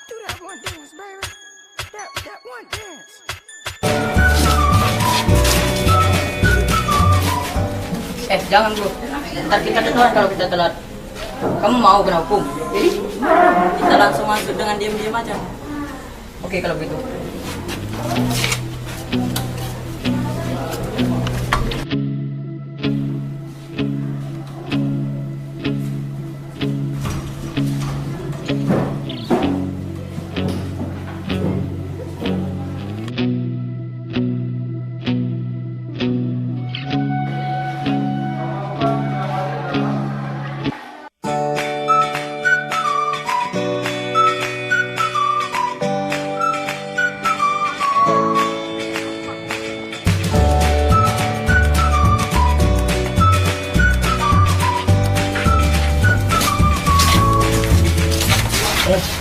Do that one dance, baby. That one dance. Jangan bro. Ntar kita telat kalau kita telat. Kamu mau kena hukum. Jadi kita langsung masuk dengan diam-diam aja. Oke kalau begitu.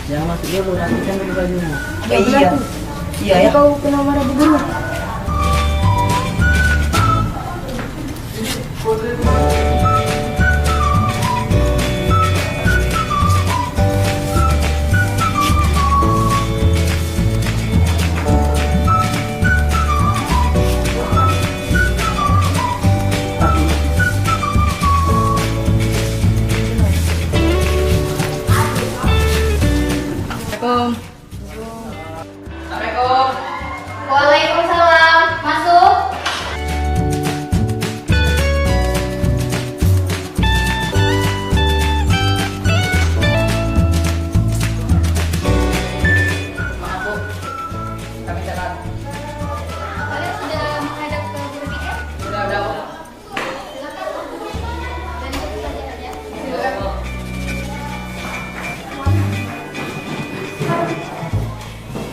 Jangan masuk dulu, rapikan dulu bajunya. Iya. Iya ya. Kau kena marah begini. Assalamualaikum. Waalaikumsalam. Masuk. Maaf bu, kami telat. Kalian sudah menghadap ke guru bidan? Udah bu. Silakan. Dan ikut pelajarannya. Udah bu.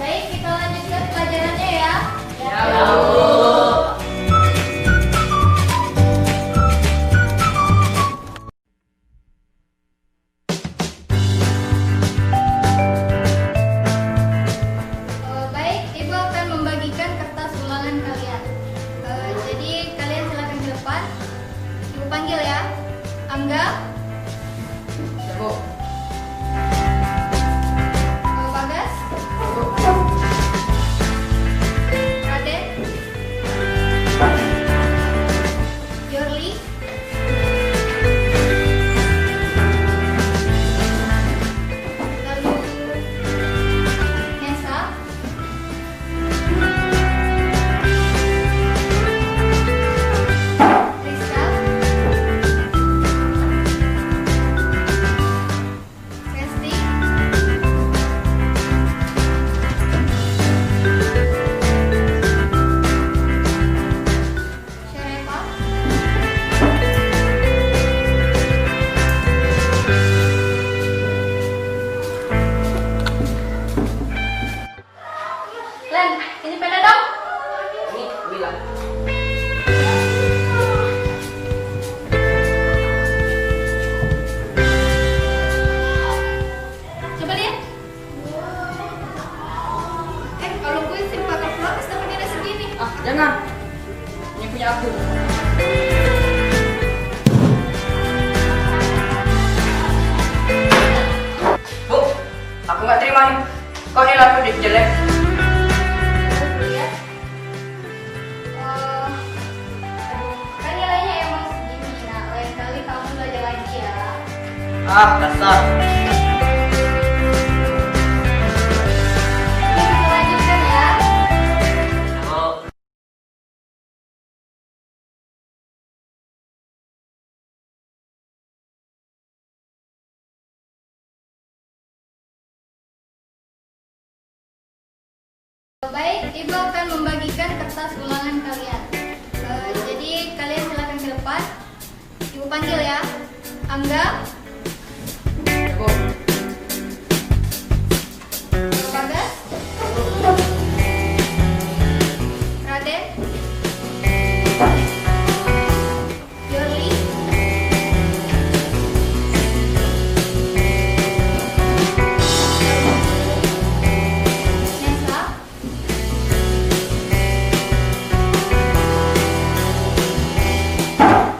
Baik, kita lanjutkan pelajarannya ya. Ya bu. Baik, Ibu akan membagikan kertas ulangan kalian. Jadi kalian silakan ke depan. Ibu panggil ya. Angga, Ya bu. Bagas, Raden, Yorli, lalu Nesa, Rizka, Resti, Syarefa, Len, ini peda dong. Ini bilang. Coba lihat. Kalau gue sih pakai flores tapi ada segini. Jangan. Ini punya aku. Bu, aku nggak terima nih. Kau nilai aku jelek. Lihat. Kan nilainya emang segini. Nah, lain kali kamu belajar lagi ya. Dasar. Kita lanjutkan ya. Bu. Baik, Ibu akan membagikan kertas ulangan kalian. Jadi kalian silakan ke depan. Ibu panggil ya. Angga, Ya bu. Bagas, Raden, Yorli, Nesa,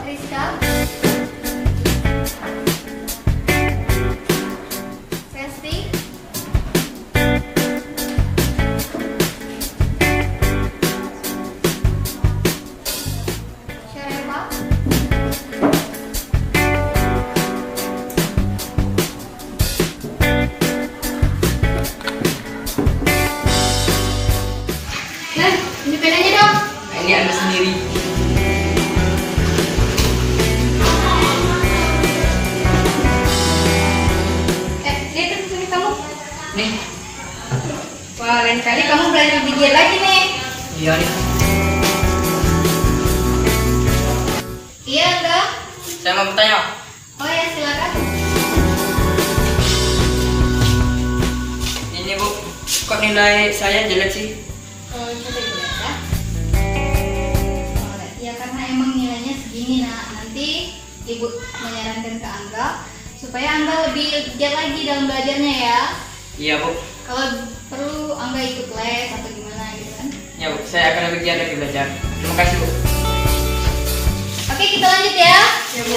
Rizka, Nih, Wah, lain kali kamu berani lebih giat lagi nih. iya nih. Iya, enggak? Saya mau bertanya. Oh ya, silakan. Ini Bu, kok nilai saya jelek sih? Coba dilihat ya. Oh, ya karena emang nilainya segini, nah nanti ibu menyarankan ke Angga supaya Angga lebih giat lagi dalam belajarnya ya. Iya Bu. Kalau perlu Angga ikut les atau gimana gitu kan. Ya Bu, saya akan lebih giat lagi belajar. Terima kasih Bu. Oke, kita lanjut ya. Ya Bu.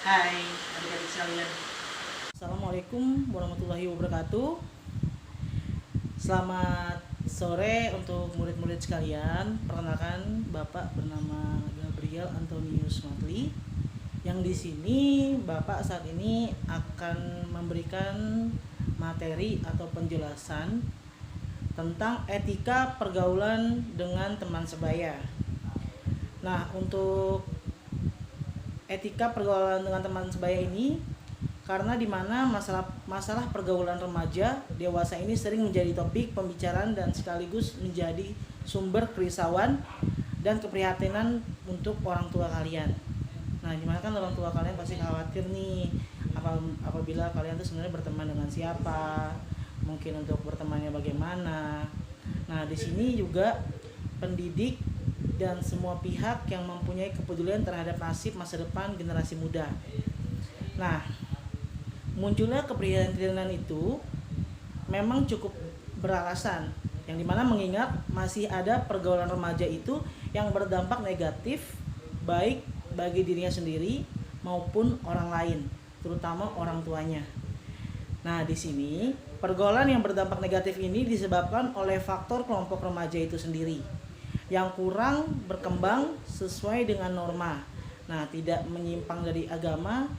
Hai adik-adik sekalian. Assalamualaikum warahmatullahi wabarakatuh. Selamat sore untuk murid-murid sekalian. Perkenalkan, Bapak bernama Gabriel Antonius Matli. Yang di sini Bapak saat ini akan memberikan materi atau penjelasan tentang etika pergaulan dengan teman sebaya. Nah, untuk etika pergaulan dengan teman sebaya ini karena di mana masalah pergaulan remaja dewasa ini sering menjadi topik pembicaraan dan sekaligus menjadi sumber kerisauan dan keprihatinan untuk orang tua kalian. Nah, dimana kan orang tua kalian pasti khawatir nih apabila kalian tuh sebenarnya berteman dengan siapa, mungkin untuk bertemannya bagaimana. Nah, di sini juga pendidik dan semua pihak yang mempunyai kepedulian terhadap nasib masa depan generasi muda. Nah, munculnya keprihatinan itu memang cukup beralasan, yang dimana mengingat masih ada pergaulan remaja itu yang berdampak negatif baik bagi dirinya sendiri maupun orang lain, terutama orang tuanya. Nah, di sini pergaulan yang berdampak negatif ini disebabkan oleh faktor kelompok remaja itu sendiri yang kurang berkembang sesuai dengan norma. Nah, tidak menyimpang dari agama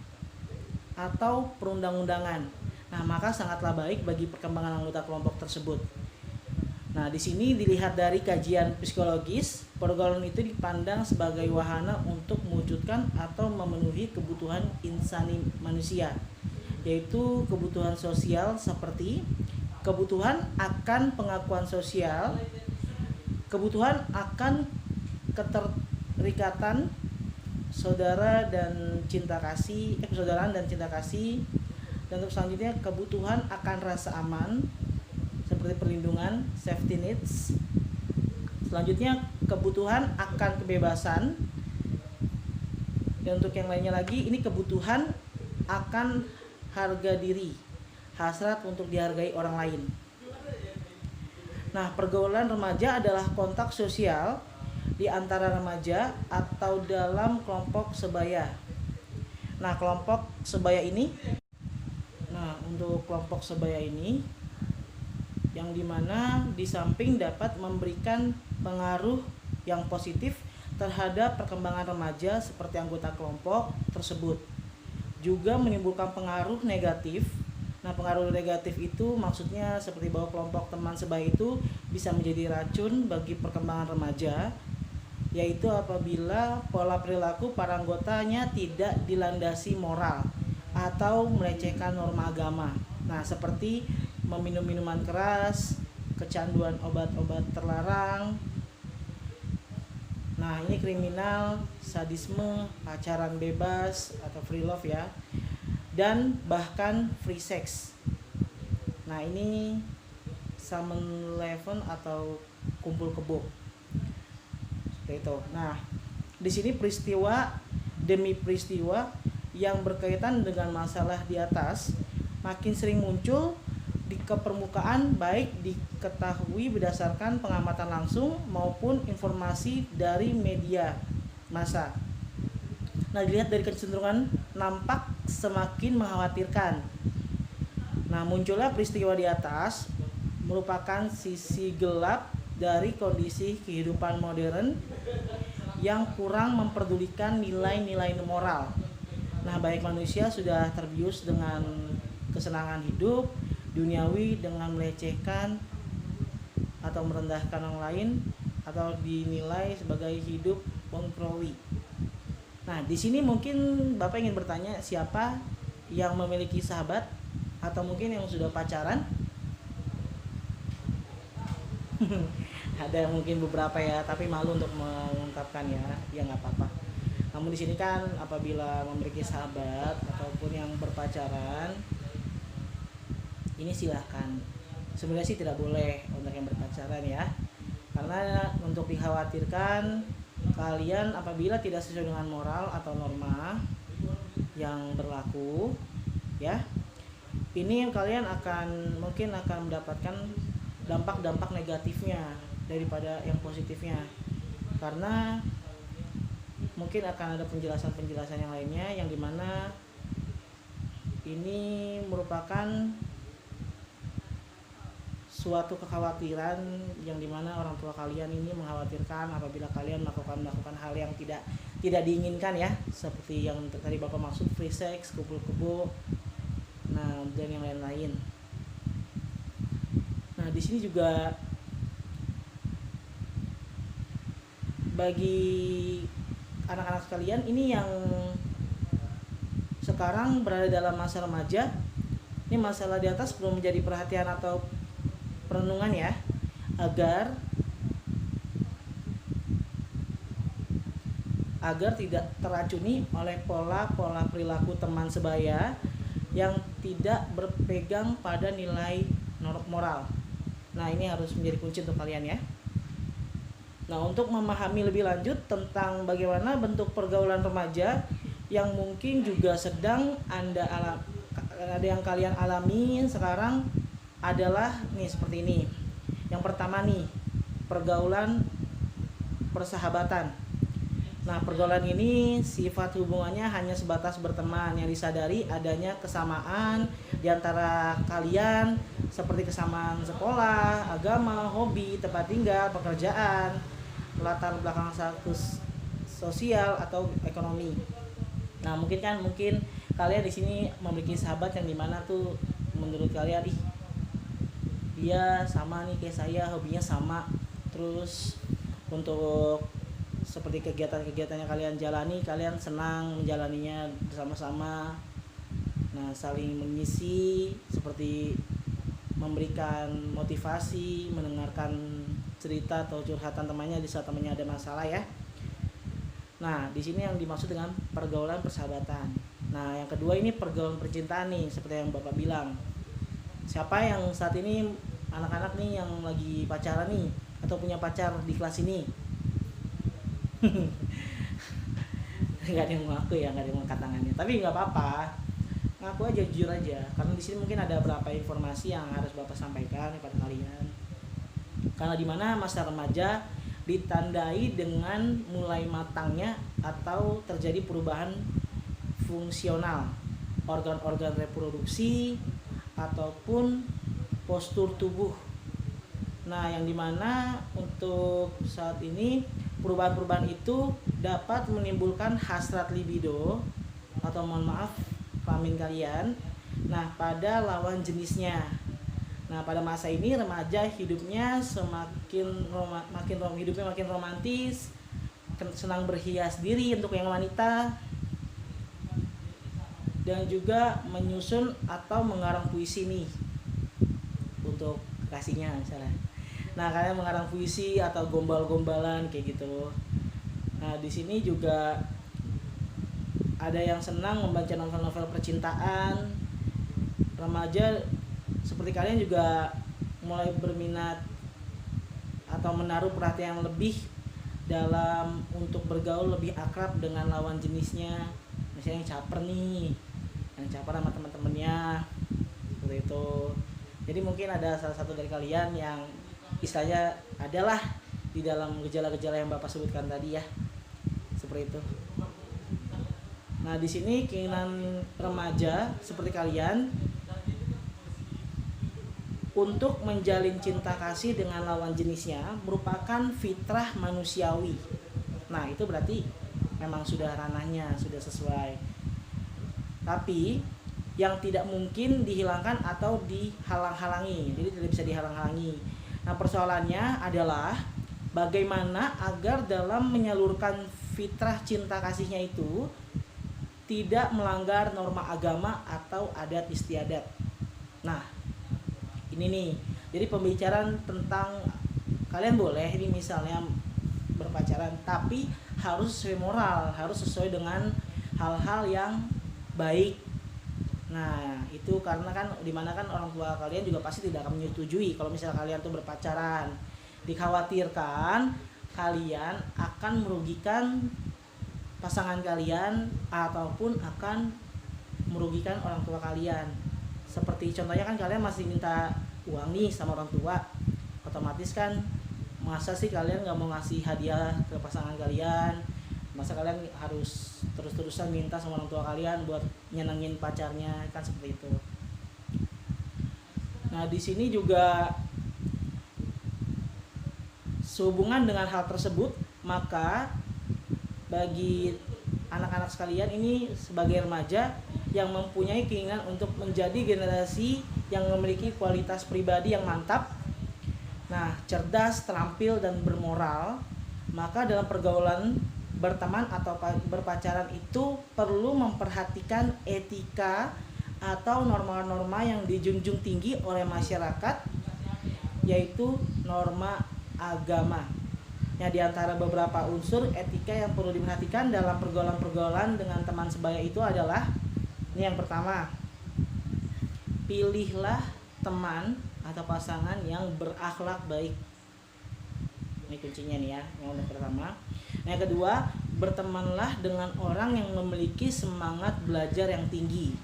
atau perundang-undangan. Nah, maka sangatlah baik bagi perkembangan anggota kelompok tersebut. Nah, di sini dilihat dari kajian psikologis, pergaulan itu dipandang sebagai wahana untuk mewujudkan atau memenuhi kebutuhan insani manusia, yaitu kebutuhan sosial seperti kebutuhan akan pengakuan sosial, kebutuhan akan keterikatan persaudaraan dan cinta kasih, dan untuk selanjutnya kebutuhan akan rasa aman seperti perlindungan, safety needs. Selanjutnya kebutuhan akan kebebasan, dan untuk yang lainnya lagi ini kebutuhan akan harga diri, hasrat untuk dihargai orang lain. Nah, pergaulan remaja adalah kontak sosial di antara remaja atau dalam kelompok sebaya. Nah, untuk kelompok sebaya ini yang dimana di samping dapat memberikan pengaruh yang positif terhadap perkembangan remaja seperti anggota kelompok tersebut, juga menimbulkan pengaruh negatif. Nah, pengaruh negatif itu maksudnya seperti bahwa kelompok teman sebaya itu bisa menjadi racun bagi perkembangan remaja, yaitu apabila pola perilaku para anggotanya tidak dilandasi moral atau melecehkan norma agama. Nah, seperti meminum minuman keras, kecanduan obat-obat terlarang. Nah, ini kriminal, sadisme, pacaran bebas atau free love ya, dan bahkan free sex. Nah, ini summon eleven atau kumpul kebo. Seperti itu. Nah, di sini peristiwa demi peristiwa yang berkaitan dengan masalah di atas makin sering muncul di permukaan, baik diketahui berdasarkan pengamatan langsung maupun informasi dari media massa. Nah, dilihat dari kecenderungan nampak semakin mengkhawatirkan. Nah, munculnya peristiwa di atas merupakan sisi gelap dari kondisi kehidupan modern yang kurang memperdulikan nilai-nilai moral. Nah, baik manusia sudah terbius dengan kesenangan hidup duniawi dengan melecehkan atau merendahkan orang lain atau dinilai sebagai hidup Bongkrowi. Nah, di sini mungkin Bapak ingin bertanya siapa yang memiliki sahabat atau mungkin yang sudah pacaran? Ada mungkin beberapa ya, tapi malu untuk mengungkapkan ya. Ya nggak apa-apa. Namun di sini kan apabila memiliki sahabat ataupun yang berpacaran, ini silahkan. Sebenarnya sih tidak boleh untuk yang berpacaran ya. Karena untuk dikhawatirkan kalian apabila tidak sesuai dengan moral atau norma yang berlaku ya, ini kalian mungkin akan mendapatkan dampak-dampak negatifnya daripada yang positifnya, karena mungkin akan ada penjelasan-penjelasan yang lainnya yang dimana ini merupakan suatu kekhawatiran yang dimana orang tua kalian ini mengkhawatirkan apabila kalian melakukan hal yang tidak diinginkan ya, seperti yang tadi Bapak maksud free sex, kumpul-kumpul, nah dan yang lain-lain. Nah di sini juga bagi anak-anak sekalian ini yang sekarang berada dalam masa remaja, ini masalah di atas perlu menjadi perhatian atau perenungan ya, agar tidak teracuni oleh pola-pola perilaku teman sebaya yang tidak berpegang pada nilai moral. Nah ini harus menjadi kunci untuk kalian ya. Nah untuk memahami lebih lanjut tentang bagaimana bentuk pergaulan remaja yang mungkin juga sedang ada yang kalian alami sekarang adalah nih seperti ini. Yang pertama nih, pergaulan persahabatan. Nah, pergaulan ini sifat hubungannya hanya sebatas berteman, yang disadari adanya kesamaan di antara kalian seperti kesamaan sekolah, agama, hobi, tempat tinggal, pekerjaan, latar belakang status sosial atau ekonomi. Nah, mungkin kalian di sini memiliki sahabat yang dimana tuh menurut kalian dia sama nih kayak saya, hobinya sama. Terus untuk seperti kegiatan-kegiatan yang kalian jalani, kalian senang menjalaninya bersama-sama. Nah, saling mengisi seperti memberikan motivasi, mendengarkan cerita atau curhatan temannya di saat temannya ada masalah ya. Nah, di sini yang dimaksud dengan pergaulan persahabatan. Nah, yang kedua ini pergaulan percintaan nih, seperti yang Bapak bilang. Siapa yang saat ini anak-anak nih yang lagi pacaran nih atau punya pacar di kelas ini? Nggak ada yang ngaku ya, nggak ada yang angkat tangannya. Tapi nggak apa-apa, ngaku aja, jujur aja. Karena di sini mungkin ada beberapa informasi yang harus Bapak sampaikan kepada kalian. Karena di mana masa remaja ditandai dengan mulai matangnya atau terjadi perubahan fungsional organ-organ reproduksi ataupun postur tubuh. Nah, yang dimana untuk saat ini perubahan-perubahan itu dapat menimbulkan hasrat libido atau mohon maaf kelamin kalian. Nah, pada lawan jenisnya. Nah, pada masa ini remaja hidupnya hidupnya makin romantis, senang berhias diri untuk yang wanita, dan juga menyusun atau mengarang puisi nih untuk kasihnya misalnya. Nah, kalian mengarang puisi atau gombal-gombalan kayak gitu. Nah, di sini juga ada yang senang membaca novel-novel percintaan. Remaja seperti kalian juga mulai berminat atau menaruh perhatian lebih dalam untuk bergaul lebih akrab dengan lawan jenisnya. Misalnya yang caper nih, yang caper sama teman-temannya seperti itu. Jadi mungkin ada salah satu dari kalian yang istilahnya adalah di dalam gejala-gejala yang Bapak sebutkan tadi ya, seperti itu. Nah, di sini keinginan remaja seperti kalian untuk menjalin cinta kasih dengan lawan jenisnya merupakan fitrah manusiawi. Nah, itu berarti memang sudah ranahnya, sudah sesuai. Tapi yang tidak mungkin dihilangkan atau dihalang-halangi. Jadi tidak bisa dihalang-halangi. Nah, persoalannya adalah bagaimana agar dalam menyalurkan fitrah cinta kasihnya itu tidak melanggar norma agama atau adat istiadat. Nah, ini nih. Jadi pembicaraan tentang kalian boleh ini misalnya berpacaran, tapi harus sesuai moral, harus sesuai dengan hal-hal yang baik. Nah, itu karena kan dimana kan orang tua kalian juga pasti tidak akan menyetujui kalau misalnya kalian tuh berpacaran. Dikhawatirkan kalian akan merugikan pasangan kalian ataupun akan merugikan orang tua kalian. Seperti contohnya kan kalian masih minta uang nih sama orang tua, otomatis kan masa sih kalian nggak mau ngasih hadiah ke pasangan kalian, masa kalian harus terus-terusan minta sama orang tua kalian buat nyenengin pacarnya, kan seperti itu. Nah, di sini juga sehubungan dengan hal tersebut, maka bagi anak-anak sekalian ini sebagai remaja yang mempunyai keinginan untuk menjadi generasi yang memiliki kualitas pribadi yang mantap, nah cerdas, terampil, dan bermoral, maka dalam pergaulan berteman atau berpacaran itu perlu memperhatikan etika atau norma-norma yang dijunjung tinggi oleh masyarakat, yaitu norma agama. Ya, di antara beberapa unsur etika yang perlu diperhatikan dalam pergaulan-pergaulan dengan teman sebaya itu adalah, ini yang pertama, pilihlah teman atau pasangan yang berakhlak baik. Ini kuncinya nih ya, yang pertama. Yang kedua, bertemanlah dengan orang yang memiliki semangat belajar yang tinggi.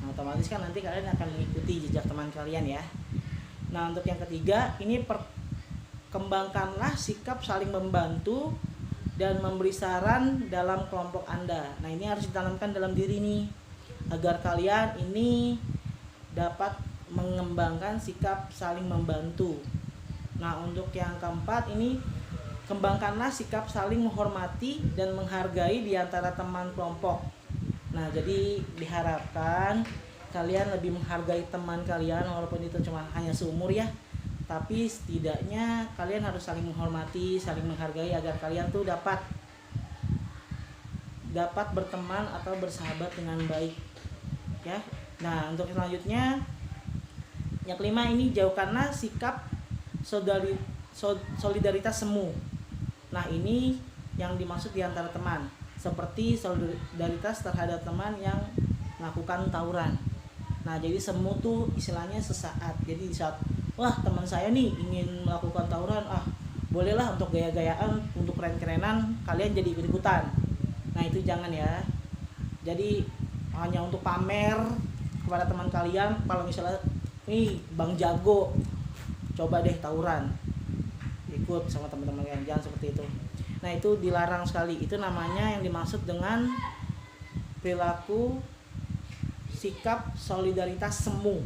Nah, otomatis kan nanti kalian akan mengikuti jejak teman kalian ya. Nah, untuk yang ketiga, ini kembangkanlah sikap saling membantu dan memberi saran dalam kelompok Anda. Nah, ini harus ditanamkan dalam diri nih, agar kalian ini dapat mengembangkan sikap saling membantu. Nah, untuk yang keempat ini, kembangkanlah sikap saling menghormati dan menghargai di antara teman kelompok. Nah, jadi diharapkan kalian lebih menghargai teman kalian, walaupun itu cuma hanya seumur ya, tapi setidaknya kalian harus saling menghormati, saling menghargai agar kalian tuh dapat berteman atau bersahabat dengan baik ya. Nah, untuk selanjutnya yang kelima ini, jauhkanlah sikap solidaritas semu. Nah, ini yang dimaksud di antara teman, seperti solidaritas terhadap teman yang melakukan tawuran. Nah, jadi semu tuh istilahnya sesaat. Jadi di saat wah teman saya nih ingin melakukan tawuran, bolehlah untuk gaya-gayaan, untuk keren-kerenan kalian jadi ikut-ikutan. Nah, itu jangan ya. Jadi hanya untuk pamer kepada teman kalian, kalau misalnya nih Bang Jago coba deh tawuran, ikut sama teman-teman kalian, jangan seperti itu. Nah, itu dilarang sekali. Itu namanya yang dimaksud dengan perilaku sikap solidaritas semu.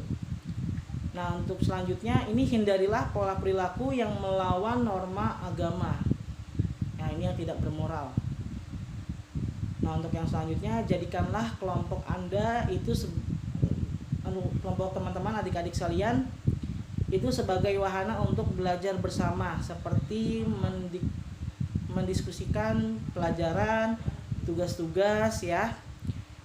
Nah, untuk selanjutnya ini, hindarilah pola perilaku yang melawan norma agama. Nah, ini yang tidak bermoral. Nah, untuk yang selanjutnya, jadikanlah kelompok Anda itu kelompok teman-teman adik-adik sekalian itu sebagai wahana untuk belajar bersama, seperti mendiskusikan pelajaran, tugas-tugas ya,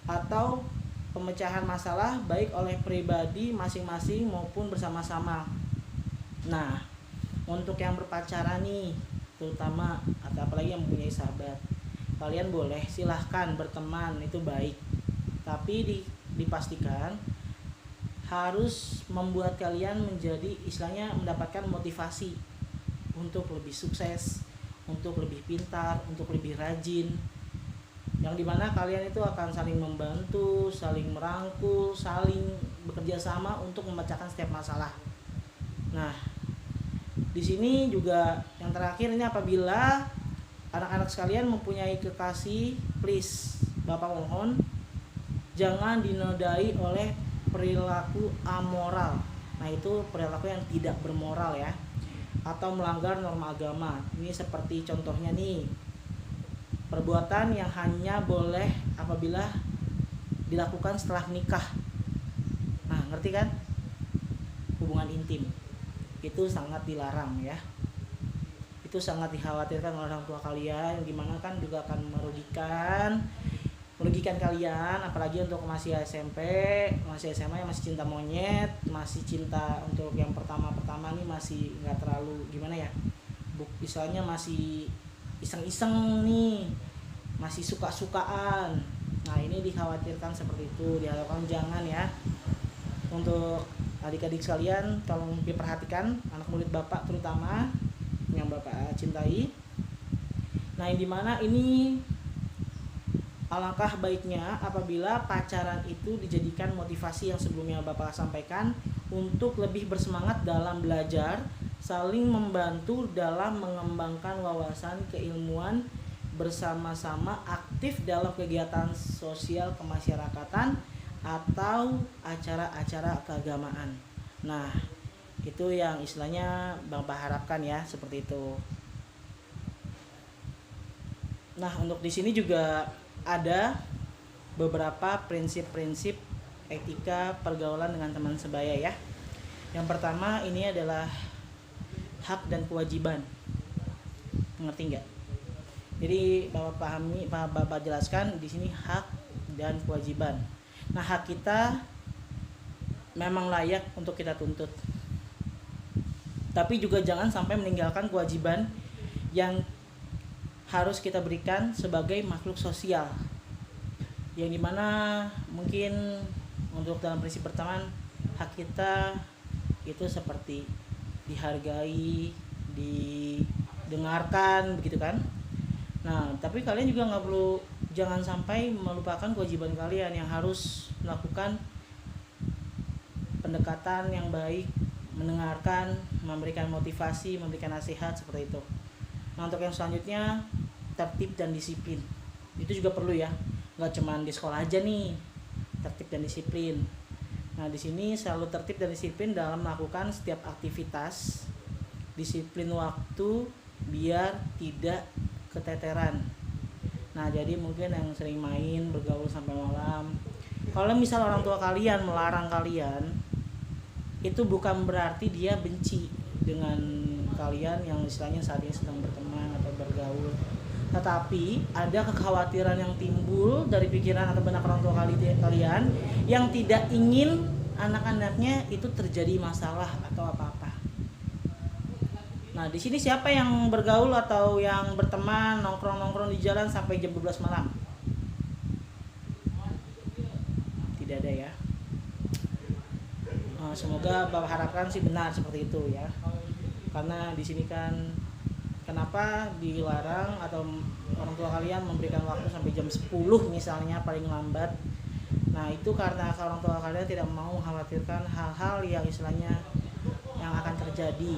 atau pemecahan masalah baik oleh pribadi masing-masing maupun bersama-sama. Nah, untuk yang berpacaran nih, terutama atau apalagi yang mempunyai sahabat, kalian boleh silahkan berteman, itu baik, tapi dipastikan harus membuat kalian menjadi istilahnya mendapatkan motivasi untuk lebih sukses, untuk lebih pintar, untuk lebih rajin, yang dimana kalian itu akan saling membantu, saling merangkul, saling bekerja sama untuk memecahkan setiap masalah. Nah, di sini juga yang terakhir ini, apabila anak-anak sekalian mempunyai kekasih, please Bapak mohon jangan dinodai oleh perilaku amoral. Nah, itu perilaku yang tidak bermoral ya, atau melanggar norma agama. Ini seperti contohnya nih, perbuatan yang hanya boleh apabila dilakukan setelah nikah. Nah, ngerti kan? Hubungan intim itu sangat dilarang ya. itu sangat dikhawatirkan oleh orang tua kalian, dimana kan juga akan merugikan kalian, apalagi untuk masih SMP, masih SMA yang masih cinta monyet, masih cinta untuk yang pertama-pertama nih masih nggak terlalu gimana ya, istilahnya masih iseng-iseng nih, masih suka-sukaan. Nah ini dikhawatirkan seperti itu, diharapkan jangan ya. Untuk adik-adik sekalian tolong diperhatikan anak murid bapak terutama yang bapak cintai. Nah yang dimana ini alangkah baiknya apabila pacaran itu dijadikan motivasi yang sebelumnya bapak sampaikan untuk lebih bersemangat dalam belajar, saling membantu dalam mengembangkan wawasan keilmuan, bersama-sama aktif dalam kegiatan sosial kemasyarakatan atau acara-acara keagamaan. Nah, itu yang istilahnya Bapak harapkan ya, seperti itu. Nah, untuk di sini juga ada beberapa prinsip-prinsip etika pergaulan dengan teman sebaya ya. Yang pertama ini adalah hak dan kewajiban. Mengerti nggak? Jadi Bapak jelaskan di sini hak dan kewajiban. Nah, hak kita memang layak untuk kita tuntut. Tapi juga jangan sampai meninggalkan kewajiban yang harus kita berikan sebagai makhluk sosial. Yang dimana mungkin untuk dalam prinsip pertama, hak kita itu seperti dihargai, didengarkan, begitu kan? Nah, tapi kalian juga nggak perlu, jangan sampai melupakan kewajiban kalian yang harus melakukan pendekatan yang baik, mendengarkan, memberikan motivasi, memberikan nasihat seperti itu. Nah, untuk yang selanjutnya tertib dan disiplin. Itu juga perlu ya. Nggak cuma di sekolah aja nih, tertib dan disiplin. Nah, di sini selalu tertib dan disiplin dalam melakukan setiap aktivitas, disiplin waktu biar tidak keteteran. Nah, jadi mungkin yang sering main, bergaul sampai malam. Kalau misal orang tua kalian melarang kalian, itu bukan berarti dia benci dengan kalian yang istilahnya saat ini sedang berteman atau bergaul. Tetapi ada kekhawatiran yang timbul dari pikiran atau benak orang tua kalian yang tidak ingin anak-anaknya itu terjadi masalah atau apa-apa. Nah, di sini siapa yang bergaul atau yang berteman, nongkrong-nongkrong di jalan sampai jam 12 malam? Tidak ada ya. Semoga Bapak harapkan sih benar seperti itu ya. Karena di sini kan kenapa dilarang atau orang tua kalian memberikan waktu sampai jam 10 misalnya paling lambat. Nah, itu karena orang tua kalian tidak mau mengkhawatirkan hal-hal yang istilahnya yang akan terjadi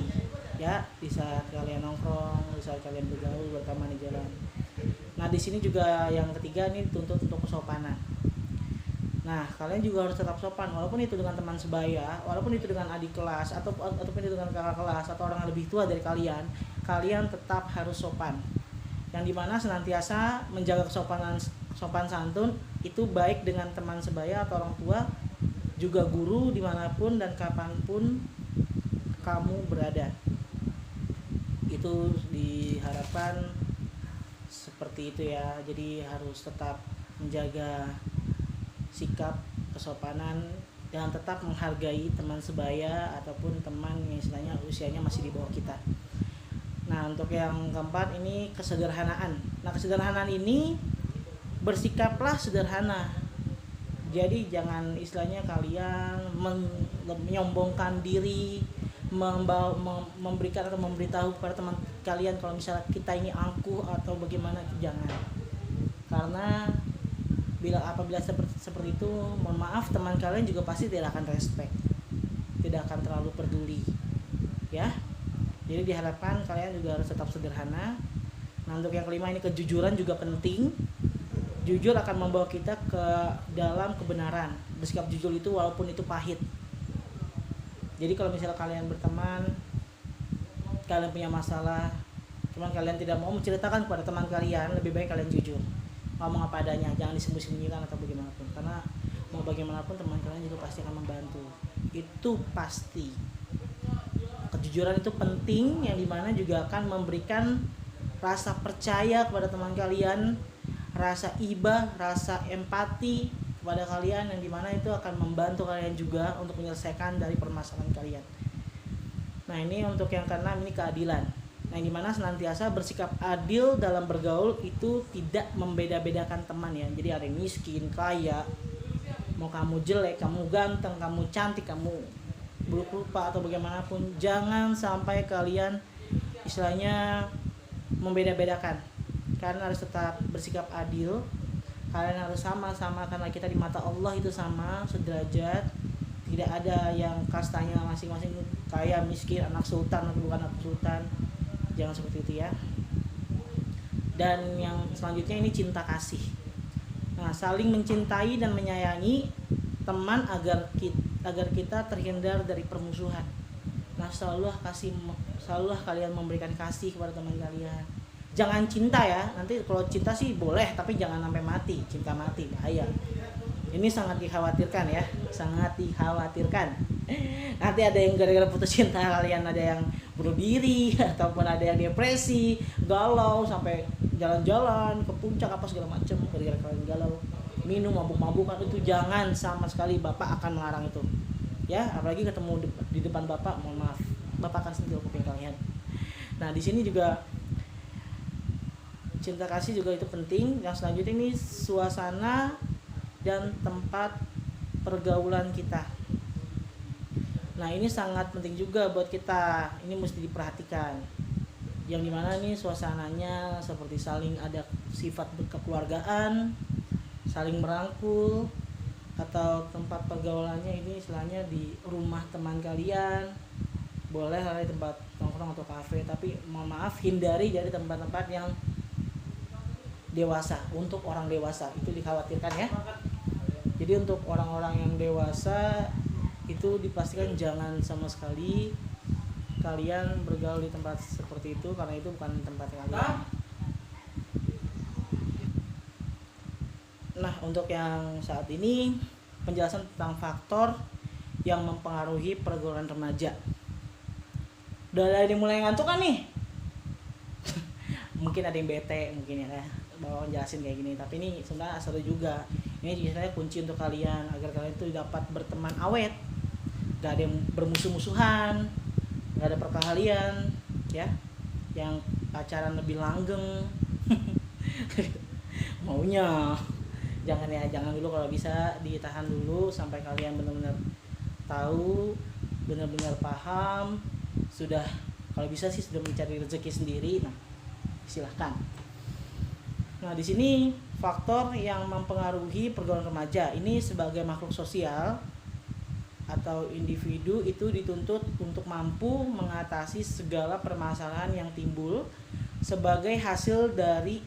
ya di saat kalian nongkrong, di saat kalian bergaul berteman di jalan. Nah, di sini juga yang ketiga ini dituntut untuk kesopanan. Nah, kalian juga harus tetap sopan walaupun itu dengan teman sebaya, walaupun itu dengan adik kelas ataupun itu dengan kakak kelas atau orang yang lebih tua dari kalian, kalian tetap harus sopan. Yang dimana senantiasa menjaga sopan santun itu baik dengan teman sebaya atau orang tua, juga guru dimanapun dan kapanpun kamu berada. Itu diharapkan seperti itu ya. Jadi harus tetap menjaga sikap kesopanan dan tetap menghargai teman sebaya ataupun teman yang istilahnya usianya masih di bawah kita. Nah, untuk yang keempat ini kesederhanaan. Nah, kesederhanaan ini bersikaplah sederhana. Jadi jangan istilahnya kalian menyombongkan diri, memberikan atau memberitahu kepada teman kalian kalau misalnya kita ini angkuh atau bagaimana, itu jangan. Karena apabila seperti itu, mohon maaf, teman kalian juga pasti tidak akan respect, tidak akan terlalu peduli ya. Jadi diharapkan kalian juga harus tetap sederhana. Nah, untuk yang kelima ini kejujuran juga penting. Jujur akan membawa kita ke dalam kebenaran. Bersikap jujur itu walaupun itu pahit. Jadi kalau misalnya kalian berteman, kalian punya masalah, cuman kalian tidak mau menceritakan kepada teman kalian, lebih baik kalian jujur. Ngomong apa adanya, jangan disembunyi-sembunyikan atau bagaimanapun. Karena mau bagaimanapun teman kalian juga pasti akan membantu. Itu pasti. kejujuran itu penting, yang dimana juga akan memberikan rasa percaya kepada teman kalian, rasa iba, rasa empati kepada kalian, yang dimana itu akan membantu kalian juga untuk menyelesaikan dari permasalahan kalian. Nah ini untuk yang keenam, ini keadilan. Nah yang dimana senantiasa bersikap adil dalam bergaul itu tidak membeda-bedakan teman ya. Jadi ada yang miskin, kaya, mau kamu jelek, kamu ganteng, kamu cantik, kamu buruk rupa atau bagaimanapun, jangan sampai kalian istilahnya membeda-bedakan. Kalian harus tetap bersikap adil, kalian harus sama-sama, karena kita di mata Allah itu sama, sederajat. Tidak ada yang kastanya masing-masing kaya, miskin, anak sultan atau bukan anak sultan. Jangan seperti itu ya. Dan yang selanjutnya ini cinta kasih. Nah, saling mencintai dan menyayangi teman agar kita terhindar dari permusuhan. Nah, selalulah kalian memberikan kasih kepada teman kalian. Jangan cinta ya. Nanti kalau cinta sih boleh, tapi jangan sampai mati. Cinta mati bahaya. Ini sangat dikhawatirkan ya, sangat dikhawatirkan. Nanti ada yang gara-gara putus cinta kalian ada yang bunuh diri ataupun ada yang depresi, galau sampai jalan-jalan ke puncak apa segala macam gara-gara kalian galau, minum mabuk-mabukan. Itu jangan, sama sekali Bapak akan melarang itu. Ya, apalagi ketemu di depan Bapak, mohon maaf, Bapak akan sentil kuping kalian. Nah, di sini juga cinta kasih juga itu penting. Yang selanjutnya ini suasana dan tempat pergaulan kita. Nah ini sangat penting juga buat kita, ini mesti diperhatikan. Yang dimana nih suasananya seperti saling ada sifat kekeluargaan, saling merangkul, atau tempat pergaulannya ini istilahnya di rumah teman kalian, boleh di tempat nongkrong atau kafe, tapi mohon maaf hindari dari tempat-tempat yang dewasa, untuk orang dewasa itu dikhawatirkan ya. Jadi untuk orang-orang yang dewasa itu dipastikan jangan sama sekali kalian bergaul di tempat seperti itu, karena itu bukan tempat kalian. Nah untuk yang saat ini penjelasan tentang faktor yang mempengaruhi pergaulan remaja. Udah ada yang mulai ngantuk kan nih? Mungkin ada yang bete mungkin ya bahwa jelasin kayak gini, tapi ini sebenarnya seru juga. Ini sebenarnya kunci untuk kalian agar kalian itu dapat berteman awet, gak ada yang bermusuh-musuhan, gak ada perkelahian ya, yang pacaran lebih langgeng maunya jangan ya, jangan dulu, kalau bisa ditahan dulu sampai kalian benar-benar tahu, benar-benar paham, sudah kalau bisa sih sudah mencari rezeki sendiri. Nah silahkan. Nah di sini faktor yang mempengaruhi pergaulan remaja ini, sebagai makhluk sosial atau individu itu dituntut untuk mampu mengatasi segala permasalahan yang timbul sebagai hasil dari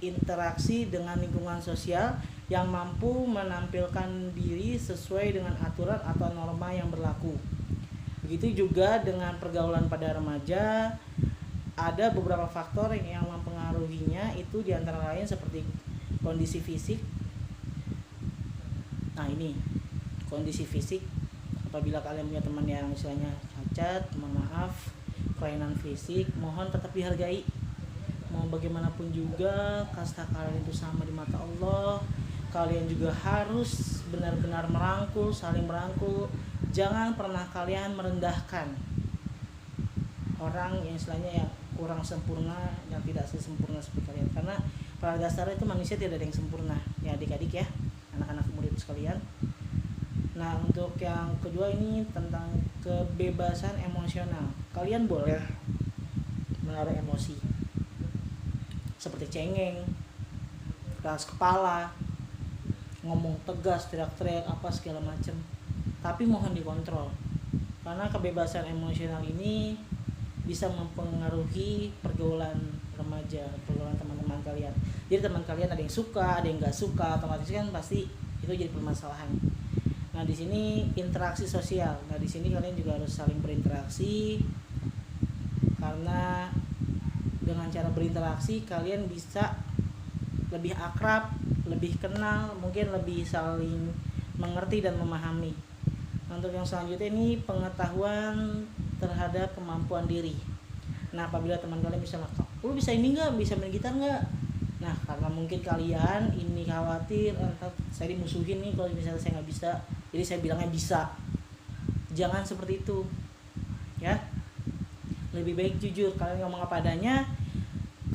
interaksi dengan lingkungan sosial, yang mampu menampilkan diri sesuai dengan aturan atau norma yang berlaku. Begitu juga dengan pergaulan pada remaja, ada beberapa faktor yang mempengaruhinya, itu diantara lain seperti kondisi fisik. Nah ini kondisi fisik, apabila kalian punya teman yang istilahnya cacat, mohon maaf, kelainan fisik, mohon tetap dihargai. Mau bagaimanapun juga kasta kalian itu sama di mata Allah. Kalian juga harus benar-benar merangkul, saling merangkul. Jangan pernah kalian merendahkan orang yang istilahnya yang kurang sempurna, yang tidak sesempurna seperti kalian, karena pada dasarnya itu manusia tidak ada yang sempurna ya adik-adik ya, anak-anak murid sekalian. Nah untuk yang kedua ini tentang kebebasan emosional. Kalian boleh menaruh emosi seperti cengeng, keras kepala, ngomong tegas, teriak-teriak apa segala macam, tapi mohon dikontrol, karena kebebasan emosional ini bisa mempengaruhi pergaulan remaja, pergaulan teman-teman kalian. Jadi teman kalian ada yang suka, ada yang nggak suka, otomatis kan pasti itu jadi permasalahan. Nah di sini interaksi sosial. Nah di sini kalian juga harus saling berinteraksi, karena dengan cara berinteraksi kalian bisa lebih akrab, lebih kenal, mungkin lebih saling mengerti dan memahami. Nah, untuk yang selanjutnya ini pengetahuan terhadap kemampuan diri. Nah, apabila teman kalian misalnya, lu bisa ini nggak, bisa main gitar nggak? Nah, karena mungkin kalian ini khawatir, saya dimusuhin nih kalau misalnya saya nggak bisa, jadi saya bilangnya bisa. Jangan seperti itu, ya. Lebih baik jujur, kalian ngomong apa adanya.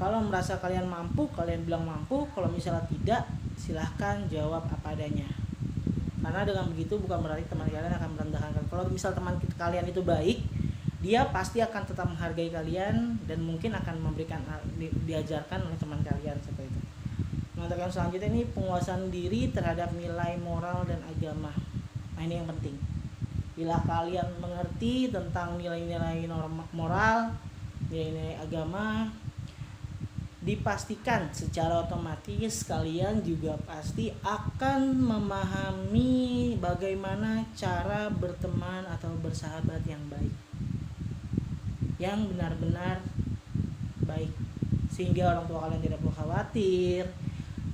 Kalau merasa kalian mampu, kalian bilang mampu. Kalau misalnya tidak, silahkan jawab apa adanya. Karena dengan begitu bukan berarti teman kalian akan merendahkan. Kalau misal teman kalian itu baik, dia pasti akan tetap menghargai kalian dan mungkin akan memberikan diajarkan oleh teman kalian seperti itu. Nah, untuk yang selanjutnya ini penguasaan diri terhadap nilai moral dan agama. Nah, ini yang penting. Bila kalian mengerti tentang nilai-nilai moral, nilai-nilai agama, dipastikan secara otomatis kalian juga pasti akan memahami bagaimana cara berteman atau bersahabat yang baik, yang benar-benar baik, sehingga orang tua kalian tidak perlu khawatir,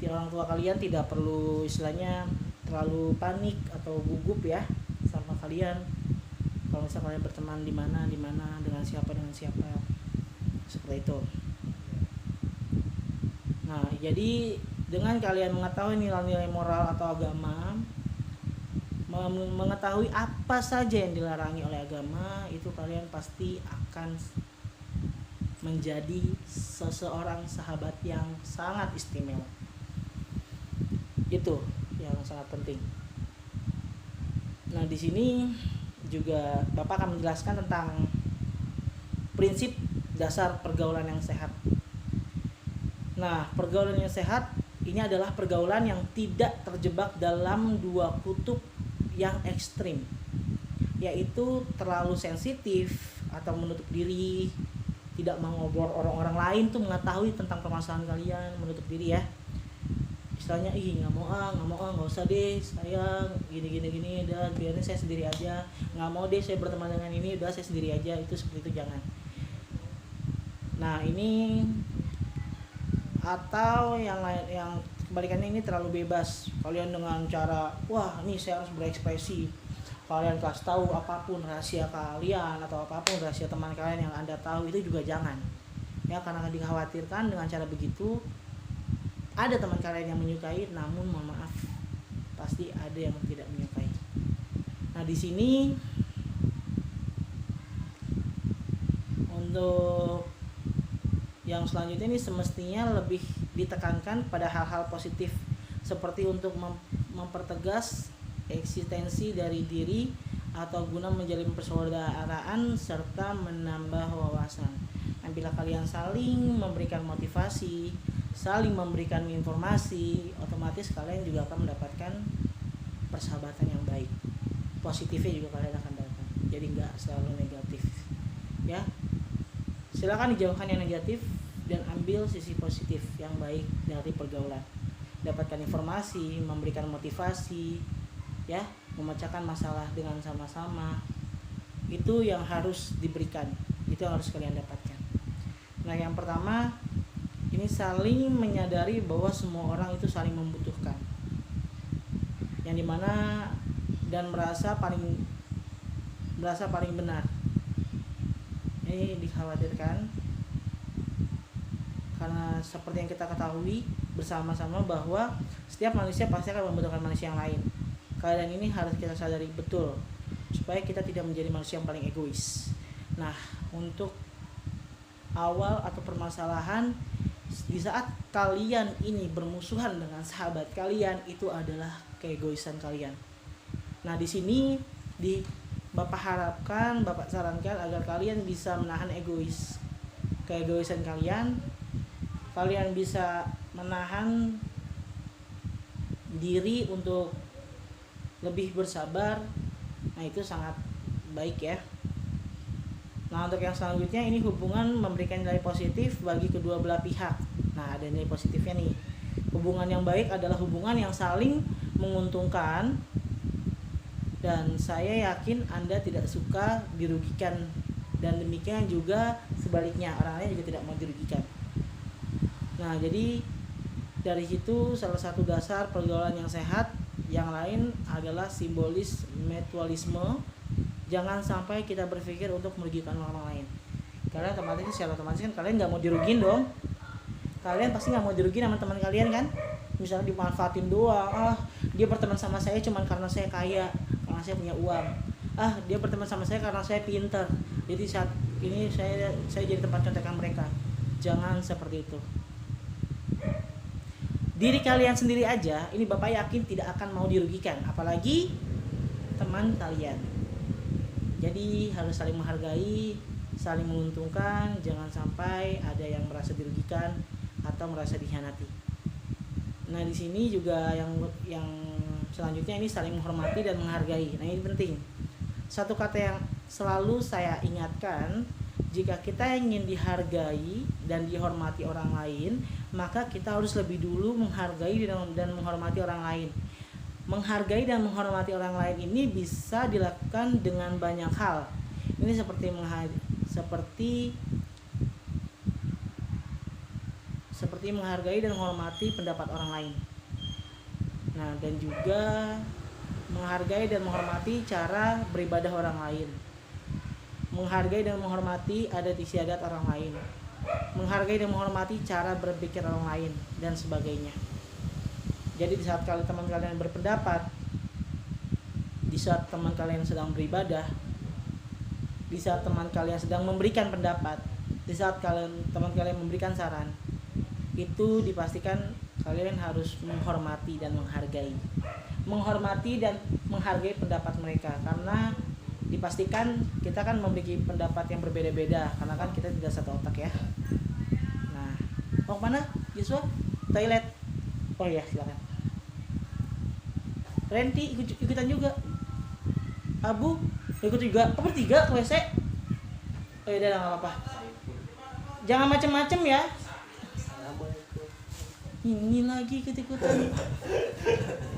orang tua kalian tidak perlu istilahnya terlalu panik atau gugup ya sama kalian kalau misalnya kalian berteman di mana dengan siapa seperti itu. Nah, jadi dengan kalian mengetahui nilai-nilai moral atau agama, mengetahui apa saja yang dilarangi oleh agama, itu kalian pasti akan menjadi seseorang sahabat yang sangat istimewa. Itu yang sangat penting. Nah, di sini juga Bapak akan menjelaskan tentang prinsip dasar pergaulan yang sehat. Nah, pergaulan yang sehat ini adalah pergaulan yang tidak terjebak dalam dua kutub yang ekstrim, yaitu terlalu sensitif atau menutup diri, tidak mau ngobrol orang lain tuh mengetahui tentang permasalahan kalian, menutup diri ya. Istilahnya, nggak usah deh, sayang, gini, udah biarin saya sendiri aja, nggak mau deh saya berteman dengan ini, udah saya sendiri aja, itu seperti itu jangan. Nah, ini atau yang lain, yang kebalikannya ini terlalu bebas. Kalian dengan cara, wah ini saya harus berekspresi, kalian kasih tahu apapun rahasia kalian atau apapun rahasia teman kalian yang Anda tahu, itu juga jangan ya, karena dikhawatirkan dengan cara begitu ada teman kalian yang menyukai, namun mohon maaf pasti ada yang tidak menyukai. Nah, di sini untuk yang selanjutnya ini semestinya lebih ditekankan pada hal-hal positif, seperti untuk mempertegas eksistensi dari diri atau guna menjalin persaudaraan serta menambah wawasan. Nah, bila kalian saling memberikan motivasi, saling memberikan informasi, otomatis kalian juga akan mendapatkan persahabatan yang baik. Positifnya juga kalian akan dapat. Jadi nggak selalu negatif ya. Silakan dijauhkan yang negatif dan ambil sisi positif yang baik dari pergaulan. Dapatkan informasi, memberikan motivasi, ya, memecahkan masalah dengan sama-sama. Itu yang harus diberikan, itu yang harus kalian dapatkan. Nah, yang pertama, ini saling menyadari bahwa semua orang itu saling membutuhkan. Yang dimana dan merasa paling benar. Ini dikhawatirkan karena seperti yang kita ketahui bersama-sama bahwa setiap manusia pasti akan membutuhkan manusia yang lain. Keadaan ini harus kita sadari betul supaya kita tidak menjadi manusia yang paling egois. Nah, untuk awal atau permasalahan di saat kalian ini bermusuhan dengan sahabat kalian, itu adalah keegoisan kalian. Nah, di sini Bapak harapkan, Bapak sarankan agar kalian bisa menahan keegoisan kalian. Kalian bisa menahan diri untuk lebih bersabar. Nah, itu sangat baik ya. Nah, untuk yang selanjutnya ini hubungan memberikan nilai positif bagi kedua belah pihak. Nah, ada nilai positifnya nih. Hubungan yang baik adalah hubungan yang saling menguntungkan, dan saya yakin Anda tidak suka dirugikan, dan demikian juga sebaliknya, orang lain juga tidak mau dirugikan. Nah, jadi dari situ salah satu dasar pergaulan yang sehat. Yang lain adalah simbolis mutualisme, Jangan sampai kita berpikir untuk merugikan orang lain. Karena secara otomatis kan kalian nggak mau dirugin dong. Kalian pasti nggak mau dirugin sama teman kalian kan? Misalnya dimanfaatin doang, dia berteman sama saya cuma karena saya kaya, karena saya punya uang. Dia berteman sama saya karena saya pintar. Jadi saat ini saya jadi tempat contekan mereka. Jangan seperti itu. Diri kalian sendiri aja, ini Bapak yakin tidak akan mau dirugikan, apalagi teman kalian. Jadi harus saling menghargai, saling menguntungkan, jangan sampai ada yang merasa dirugikan atau merasa dikhianati. Nah, di sini juga yang selanjutnya ini saling menghormati dan menghargai. Nah, ini penting. Satu kata yang selalu saya ingatkan, jika kita ingin dihargai dan dihormati orang lain, maka kita harus lebih dulu menghargai dan menghormati orang lain. Menghargai dan menghormati orang lain ini bisa dilakukan dengan banyak hal. Ini seperti menghargai dan menghormati pendapat orang lain. Nah, dan juga menghargai dan menghormati cara beribadah orang lain. Menghargai dan menghormati adat istiadat orang lain. Menghargai dan menghormati cara berpikir orang lain dan sebagainya. Jadi di saat teman kalian berpendapat, di saat teman kalian sedang beribadah, di saat teman kalian sedang memberikan pendapat, di saat teman kalian memberikan saran, itu dipastikan kalian harus menghormati dan menghargai. Menghormati dan menghargai pendapat mereka, karena dipastikan kita kan memiliki pendapat yang berbeda-beda, karena kan kita tidak satu otak ya. Nah, mau kemana Yusuf? Toilet. Oh iya, silakan. Renti ikutan juga. Abu ikut juga. Bertiga ke WC. Oh iya, udah nggak apa-apa. Jangan macem-macem ya. Ini lagi ikut-ikutan.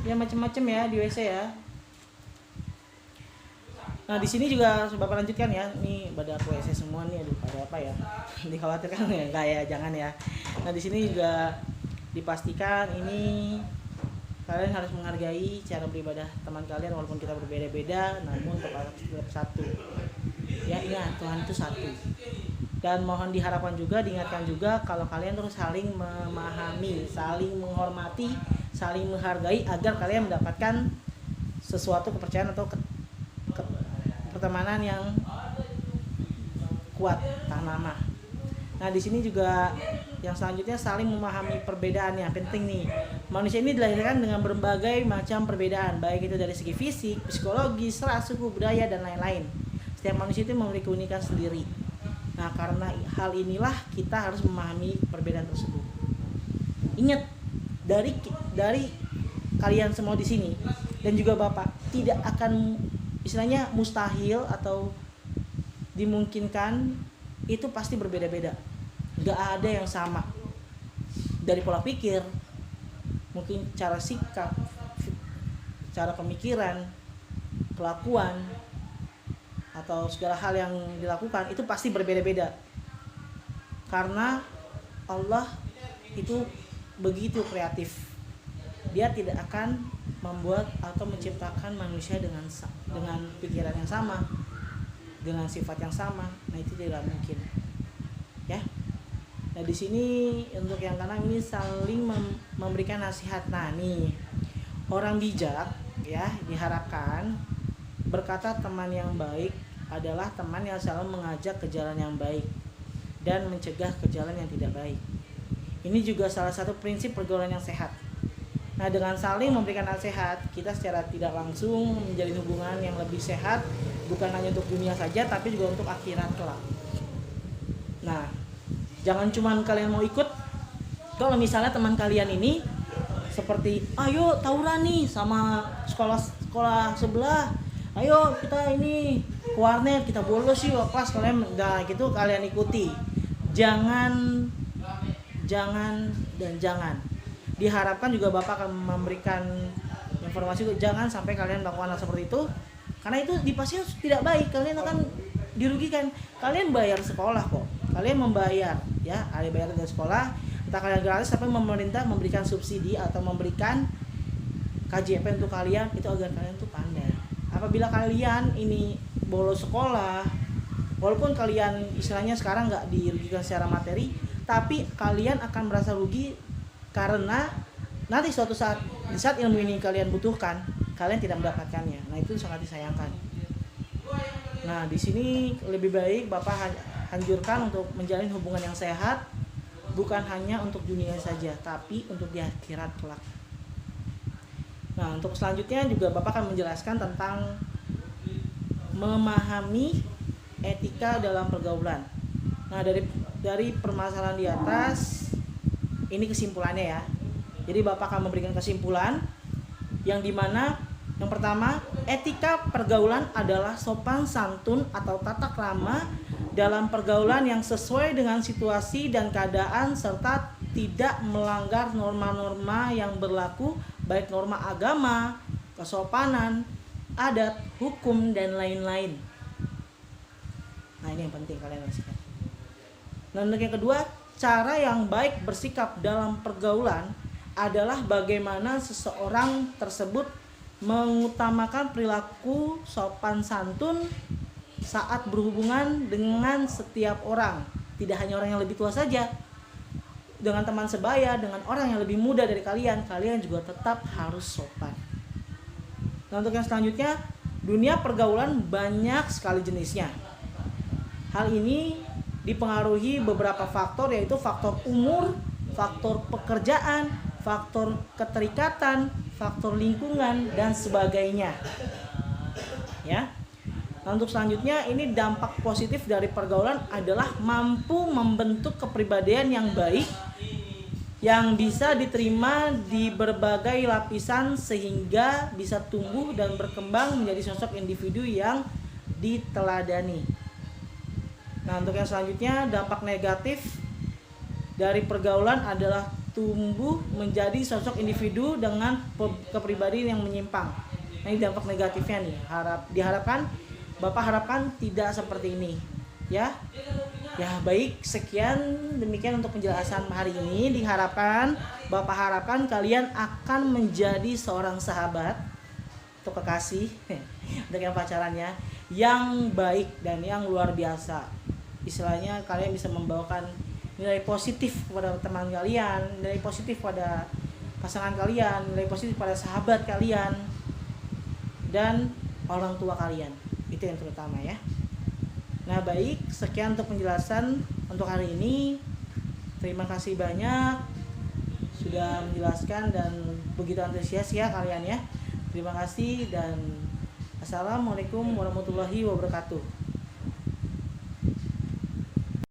Ya macem-macem ya di WC ya. Nah, di sini juga Bapak lanjutkan ya. Nih pada WC semua nih, aduh pada apa ya? Dikhawatirkan ya, enggak ya, jangan ya. Nah, di sini juga dipastikan ini kalian harus menghargai cara beribadah teman kalian walaupun kita berbeda-beda, namun tetap satu. Ya, ingat Tuhan itu satu. Dan mohon diharapkan juga, diingatkan juga kalau kalian terus saling memahami, saling menghormati, saling menghargai agar kalian mendapatkan sesuatu kepercayaan atau pertemanan yang kuat, tahan lama. Nah, di sini juga yang selanjutnya saling memahami perbedaannya, penting nih. Manusia ini dilahirkan dengan berbagai macam perbedaan, baik itu dari segi fisik, psikologis, ras, suku, budaya, dan lain-lain. Setiap manusia itu memiliki keunikan sendiri. Nah, karena hal inilah kita harus memahami perbedaan tersebut. Ingat, dari kalian semua di sini dan juga Bapak tidak akan istilahnya mustahil atau dimungkinkan, itu pasti berbeda-beda. Gak ada yang sama. Dari pola pikir, mungkin cara sikap, cara pemikiran, kelakuan, atau segala hal yang dilakukan itu pasti berbeda-beda. Karena Allah itu begitu kreatif. Dia tidak akan membuat atau menciptakan manusia dengan pikiran yang sama, dengan sifat yang sama. Nah, itu tidak mungkin. Ya. Nah, di sini untuk yang kanan ini saling memberikan nasihat. Nah, nih orang bijak ya diharapkan berkata teman yang baik adalah teman yang selalu mengajak ke jalan yang baik dan mencegah ke jalan yang tidak baik. Ini juga salah satu prinsip pergaulan yang sehat. Nah, dengan saling memberikan nasihat, kita secara tidak langsung menjalin hubungan yang lebih sehat, bukan hanya untuk dunia saja, tapi juga untuk akhirat kelak. Nah, jangan cuma kalian mau ikut. Kalau misalnya teman kalian ini seperti, ayo tawuran nih sama sekolah sebelah, ayo kita ini ke warnet, kita bolos yuk pas kalian, nah gitu kalian ikuti. Jangan. Diharapkan juga Bapak akan memberikan informasi, jangan sampai kalian melakukan hal seperti itu, karena itu dipastikan tidak baik. Kalian akan dirugikan. Kalian bayar sekolah kok, kalian membayar ya, ada bayar dari sekolah, entah kalian gratis tapi pemerintah memberikan subsidi atau memberikan KJP untuk kalian, itu agar kalian tuh pandai. Apabila kalian ini bolos sekolah, walaupun kalian istilahnya sekarang nggak dirugikan secara materi, tapi kalian akan merasa rugi karena nanti suatu saat di saat ilmu ini kalian butuhkan, kalian tidak mendapatkannya. Nah, itu sangat disayangkan. Nah, di sini lebih baik Bapak anjurkan untuk menjalin hubungan yang sehat, bukan hanya untuk dunia saja, tapi untuk di akhirat kelak. Nah, untuk selanjutnya juga Bapak akan menjelaskan tentang memahami etika dalam pergaulan. Nah, dari permasalahan di atas, ini kesimpulannya ya. Jadi Bapak akan memberikan kesimpulan yang dimana yang pertama, etika pergaulan adalah sopan santun atau tata krama dalam pergaulan yang sesuai dengan situasi dan keadaan serta tidak melanggar norma-norma yang berlaku, baik norma agama, kesopanan, adat, hukum, dan lain-lain. Nah, ini yang penting kalian rasakan. Nah, untuk yang kedua, cara yang baik bersikap dalam pergaulan adalah bagaimana seseorang tersebut mengutamakan perilaku sopan santun saat berhubungan dengan setiap orang. Tidak hanya orang yang lebih tua saja, dengan teman sebaya, dengan orang yang lebih muda dari kalian, kalian juga tetap harus sopan. Nah, untuk yang selanjutnya, dunia pergaulan banyak sekali jenisnya. Hal ini dipengaruhi beberapa faktor, yaitu faktor umur, faktor pekerjaan, faktor keterikatan, faktor lingkungan, dan sebagainya. Ya. Nah, untuk selanjutnya, ini dampak positif dari pergaulan adalah mampu membentuk kepribadian yang baik yang bisa diterima di berbagai lapisan sehingga bisa tumbuh dan berkembang menjadi sosok individu yang diteladani. Nah, untuk yang selanjutnya, dampak negatif dari pergaulan adalah tumbuh menjadi sosok individu dengan kepribadian yang menyimpang. Nah, ini dampak negatifnya nih. Diharapkan Bapak harapkan tidak seperti ini. Ya. Ya, baik, sekian demikian untuk penjelasan hari ini. Diharapkan Bapak harapkan kalian akan menjadi seorang sahabat atau kekasih untuk yang pacarannya yang baik dan yang luar biasa. Istilahnya kalian bisa membawakan nilai positif kepada teman kalian, nilai positif pada pasangan kalian, nilai positif pada sahabat kalian, dan orang tua kalian. Itu yang terutama ya. Nah, baik, sekian untuk penjelasan untuk hari ini. Terima kasih banyak sudah menjelaskan dan begitu antusias ya kalian ya. Terima kasih dan assalamualaikum warahmatullahi wabarakatuh.